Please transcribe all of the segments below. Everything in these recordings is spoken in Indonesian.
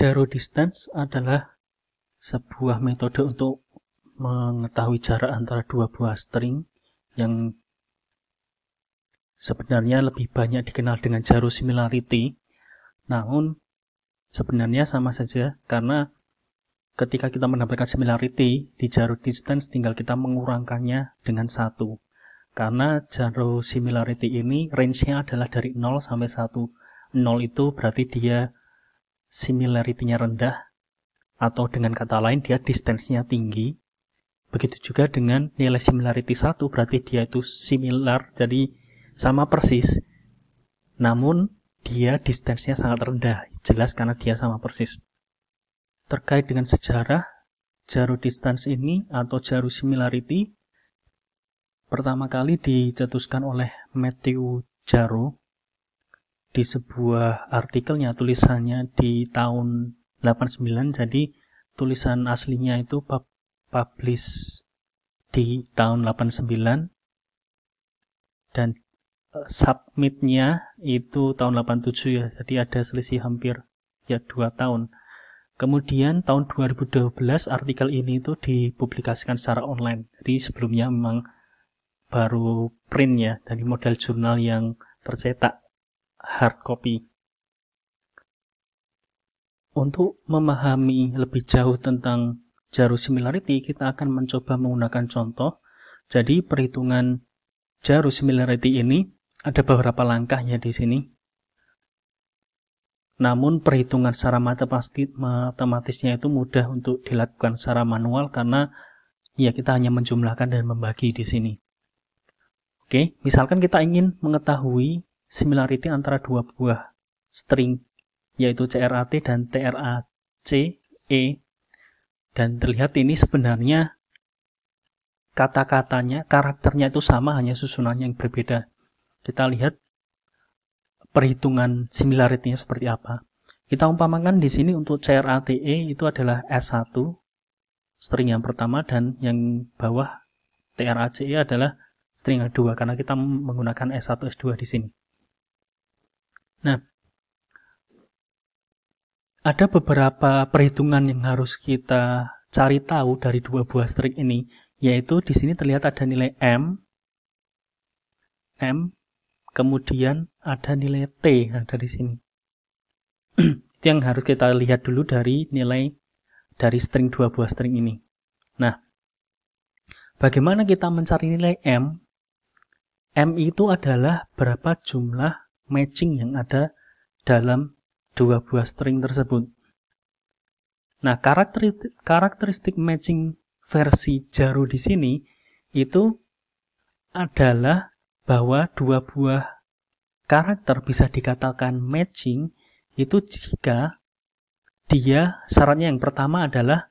Zero distance adalah sebuah metode untuk mengetahui jarak antara dua buah string yang sebenarnya lebih banyak dikenal dengan zero similarity. Namun sebenarnya sama saja, karena ketika kita mendapatkan similarity di zero distance tinggal kita mengurangkannya dengan 1. Karena zero similarity ini range-nya adalah dari 0 sampai 1. 0 itu berarti dia similarity-nya rendah, atau dengan kata lain dia distance-nya tinggi. Begitu juga dengan nilai similarity 1, berarti dia itu similar, jadi sama persis. Namun dia distance-nya sangat rendah, jelas karena dia sama persis. Terkait dengan sejarah zero distance ini atau zero similarity, pertama kali dicetuskan oleh Matthew Jarrow di sebuah artikelnya, tulisannya di tahun 89, jadi tulisan aslinya itu publish di tahun 89 dan submitnya itu tahun 87 ya, jadi ada selisih hampir 2 tahun. Kemudian tahun 2012 artikel ini itu dipublikasikan secara online, jadi sebelumnya memang baru print ya, dari model jurnal yang tercetak hard copy. Untuk memahami lebih jauh tentang zero similarity, kita akan mencoba menggunakan contoh. Jadi perhitungan zero similarity ini ada beberapa langkahnya di sini. Namun perhitungan secara matematisnya itu mudah untuk dilakukan secara manual karena ya kita hanya menjumlahkan dan membagi di sini. Oke, misalkan kita ingin mengetahui similarity antara dua buah string, yaitu CRAT dan TRACE, dan terlihat ini sebenarnya kata-katanya, karakternya itu sama, hanya susunannya yang berbeda. Kita lihat perhitungan similarity-nya seperti apa. Kita umpamakan di sini untuk CRATE itu adalah S1 string yang pertama, dan yang bawah TRACE adalah string yang kedua, karena kita menggunakan S1 S2 di sini. Nah, ada beberapa perhitungan yang harus kita cari tahu dari dua buah string ini, yaitu di sini terlihat ada nilai M, kemudian ada nilai T ada di sini. Itu yang harus kita lihat dulu dari nilai dari string dua buah string ini. Nah, bagaimana kita mencari nilai M? M itu adalah berapa jumlah matching yang ada dalam dua buah string tersebut. Nah, karakteristik matching versi Jarrow di sini itu adalah bahwa dua buah karakter bisa dikatakan matching itu jika dia, syaratnya yang pertama adalah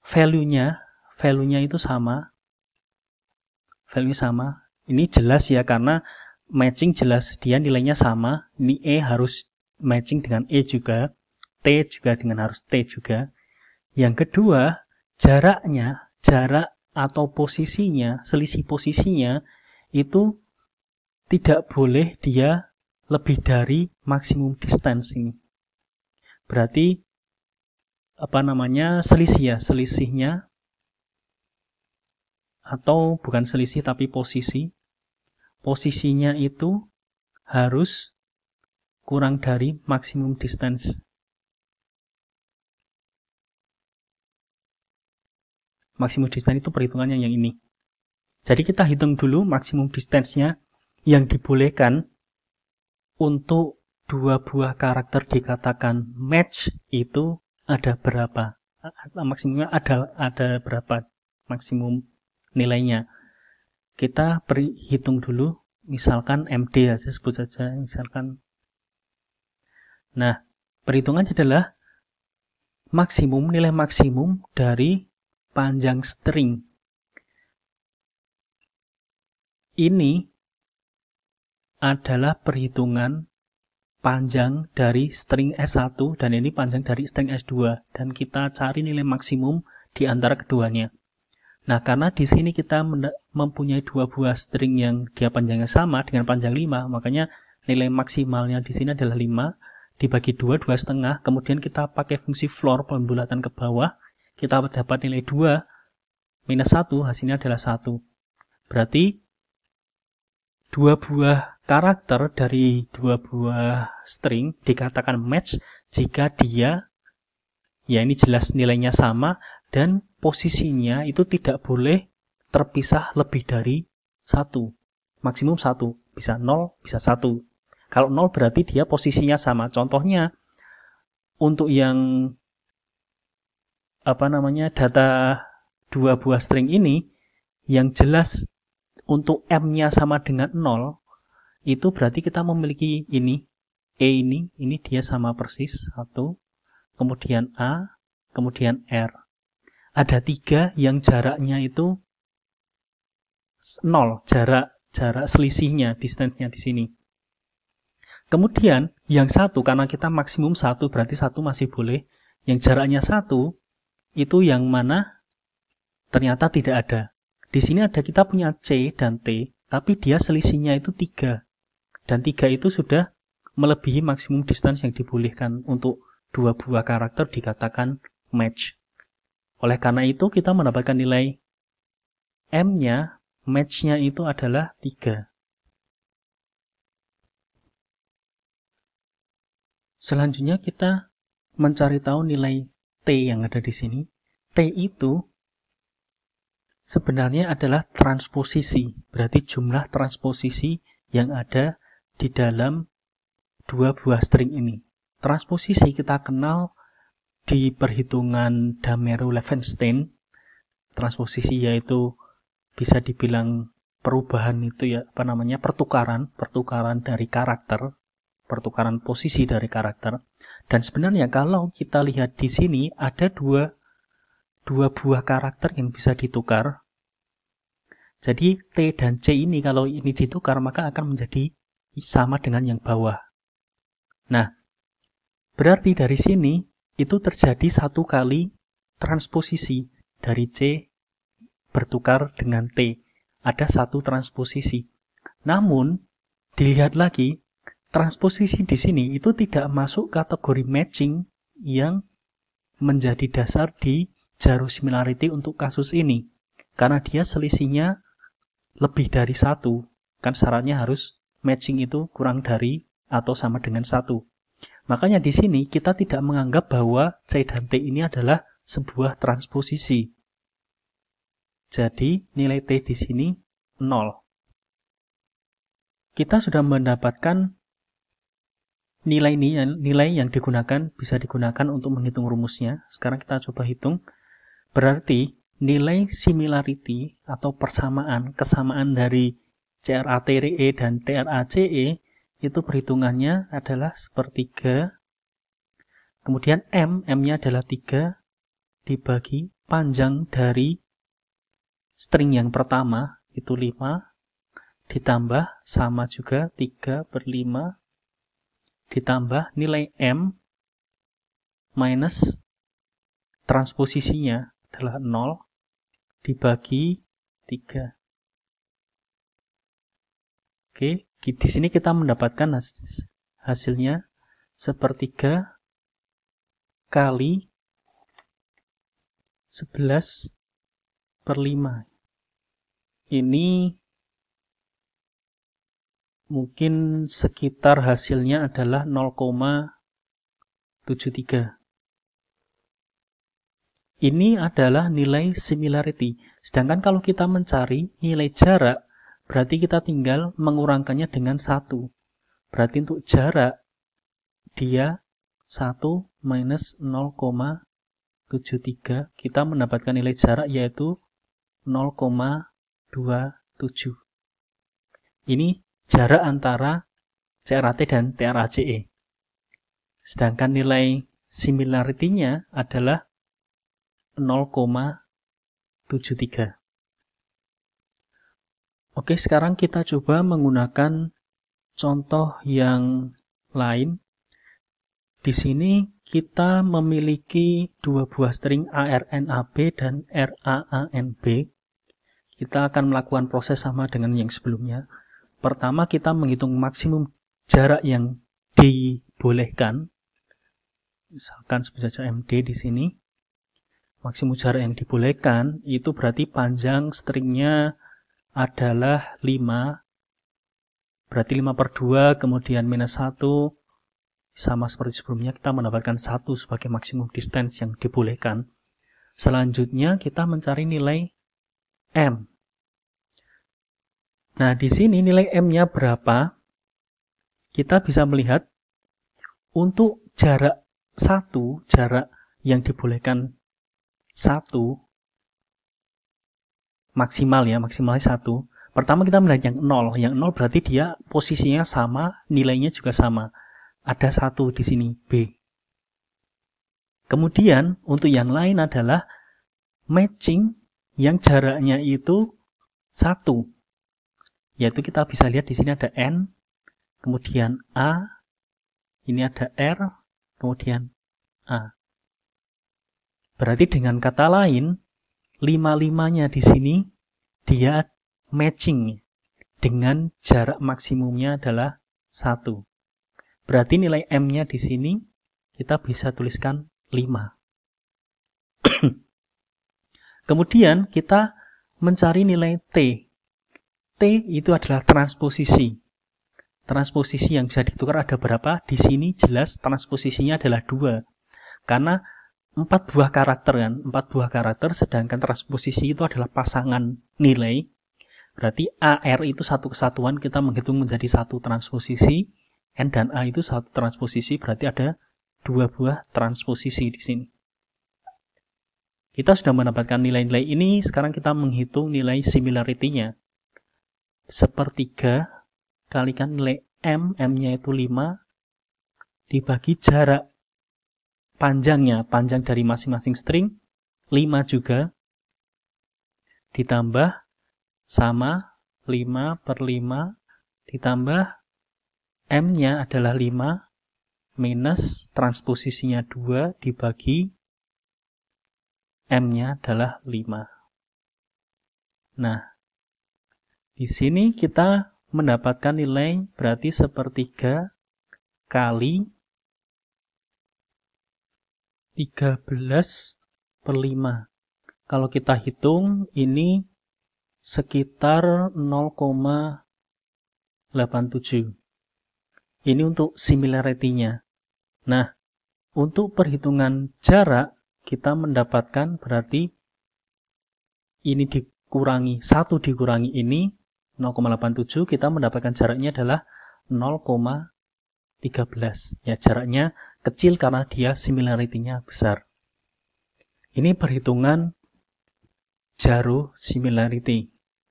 value-nya itu sama. Value sama. Ini jelas ya, karena matching jelas dia nilainya sama. Ini E harus matching dengan E juga, T juga dengan harus T juga. Yang kedua, jarak atau posisinya, selisih posisinya itu tidak boleh dia lebih dari maksimum distance ini. Berarti selisihnya, atau bukan selisih tapi posisinya itu harus kurang dari maksimum distance. Maksimum distance itu perhitungannya yang ini. Jadi kita hitung dulu maksimum distance-nya yang dibolehkan untuk dua buah karakter dikatakan match itu ada berapa? Maksimumnya ada berapa maksimum nilainya? Kita hitung dulu, misalkan MD aja, sebut saja misalkan. Nah, perhitungannya adalah nilai maksimum dari panjang string. Ini adalah perhitungan panjang dari string S1 dan ini panjang dari string S2, dan kita cari nilai maksimum di antara keduanya. Nah, karena di sini kita mempunyai dua buah string yang dia panjangnya sama dengan panjang 5, makanya nilai maksimalnya di sini adalah 5 dibagi 2, 2,5, kemudian kita pakai fungsi floor pembulatan ke bawah, kita dapat nilai 2 minus 1, hasilnya adalah 1. Berarti dua buah karakter dari dua buah string dikatakan match jika dia, ya ini jelas nilainya sama, dan posisinya itu tidak boleh terpisah lebih dari 1. Maksimum 1, bisa 0, bisa 1. Kalau 0 berarti dia posisinya sama. Contohnya, untuk yang data dua buah string ini, yang jelas untuk M-nya sama dengan 0, itu berarti kita memiliki ini, E ini dia sama persis, 1, kemudian A, kemudian R. Ada 3 yang jaraknya itu 0, jarak selisihnya, distance-nya di sini. Kemudian yang 1, karena kita maksimum 1, berarti 1 masih boleh. Yang jaraknya 1, itu yang mana ternyata tidak ada. Di sini kita punya C dan T, tapi dia selisihnya itu 3. Dan 3 itu sudah melebihi maksimum distance yang dibolehkan untuk dua buah karakter dikatakan match. Oleh karena itu kita mendapatkan nilai M-nya, match-nya itu adalah 3. Selanjutnya kita mencari tahu nilai T yang ada di sini. T itu sebenarnya adalah transposisi, berarti jumlah transposisi yang ada di dalam dua buah string ini. Transposisi kita kenal di perhitungan Damerow-Levenshtein. Transposisi yaitu bisa dibilang perubahan itu ya, pertukaran dari karakter, pertukaran posisi dari karakter. Dan sebenarnya kalau kita lihat di sini ada dua buah karakter yang bisa ditukar. Jadi T dan C ini kalau ini ditukar maka akan menjadi sama dengan yang bawah. Nah, berarti dari sini itu terjadi 1 kali transposisi dari C bertukar dengan T. Ada 1 transposisi. Namun dilihat lagi, transposisi di sini itu tidak masuk kategori matching yang menjadi dasar di Jaru similarity untuk kasus ini. Karena dia selisihnya lebih dari 1. Kan syaratnya harus matching itu kurang dari atau sama dengan 1. Makanya di sini kita tidak menganggap bahwa C dan T ini adalah sebuah transposisi. Jadi nilai T di sini 0. Kita sudah mendapatkan nilai yang bisa digunakan untuk menghitung rumusnya. Sekarang kita coba hitung. Berarti nilai similarity atau kesamaan dari CRA-TRE dan TRA-CE itu perhitungannya adalah sepertiga. Kemudian M-nya adalah 3 dibagi panjang dari string yang pertama itu 5 ditambah sama juga 3/5 ditambah nilai M minus transposisinya adalah 0 dibagi 3. Oke, di sini kita mendapatkan hasilnya sepertiga kali 11/5. Ini mungkin sekitar hasilnya adalah 0,73. Ini adalah nilai similarity. Sedangkan kalau kita mencari nilai jarak, berarti kita tinggal mengurangkannya dengan 1. Berarti untuk jarak, dia 1 minus 0,73. Kita mendapatkan nilai jarak yaitu 0,27. Ini jarak antara CRAT dan TRACE. Sedangkan nilai similarity-nya adalah 0,73. Oke, sekarang kita coba menggunakan contoh yang lain. Di sini kita memiliki dua buah string ARNAB dan RAANB. Kita akan melakukan proses sama dengan yang sebelumnya. Pertama kita menghitung maksimum jarak yang dibolehkan, misalkan sebut saja MD di sini, maksimum jarak yang dibolehkan itu berarti panjang stringnya adalah 5, berarti 5/2, kemudian minus 1, sama seperti sebelumnya kita mendapatkan 1 sebagai maksimum distance yang dibolehkan. Selanjutnya kita mencari nilai M. Nah, di sini nilai M-nya berapa? Kita bisa melihat untuk jarak 1, jarak yang dibolehkan 1, maksimalnya 1. Pertama kita melihat yang 0. Yang 0 berarti dia posisinya sama, nilainya juga sama. Ada 1 di sini, B. Kemudian untuk yang lain adalah matching yang jaraknya itu 1. Yaitu kita bisa lihat di sini ada N, kemudian A, ini ada R, kemudian A. Berarti dengan kata lain, 5-5-nya di sini dia matching dengan jarak maksimumnya adalah 1. Berarti nilai M-nya di sini kita bisa tuliskan 5. Kemudian kita mencari nilai T. T itu adalah transposisi. Transposisi yang bisa ditukar ada berapa? Di sini jelas transposisinya adalah 2. Karena 4 buah karakter kan, 4 buah karakter, sedangkan transposisi itu adalah pasangan nilai. Berarti AR itu satu kesatuan, kita menghitung menjadi 1 transposisi. N dan A itu 1 transposisi, berarti ada 2 buah transposisi di sini. Kita sudah mendapatkan nilai-nilai ini, sekarang kita menghitung nilai similarity-nya. 1/3 kalikan nilai M, M-nya itu 5, dibagi jarak panjangnya, panjang dari masing-masing string, 5 juga, ditambah sama 5/5, ditambah M-nya adalah 5, minus transposisinya 2, dibagi M-nya adalah 5. Nah, di sini kita mendapatkan nilai berarti 1/3 kali 13/5. Kalau kita hitung, ini sekitar 0,87. Ini untuk similarity-nya. Nah, untuk perhitungan jarak, kita mendapatkan berarti ini dikurangi, 1 dikurangi ini, 0,87, kita mendapatkan jaraknya adalah 0,13. Ya, jaraknya kecil karena dia similarity-nya besar. Ini perhitungan Jaro similarity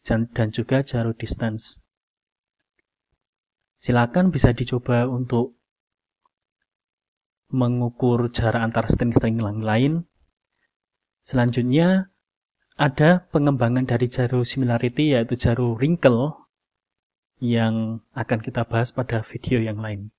dan juga Jaro distance. Silakan bisa dicoba untuk mengukur jarak antar string-string yang lain. Selanjutnya ada pengembangan dari Jaro similarity yaitu Jaro wrinkle yang akan kita bahas pada video yang lain.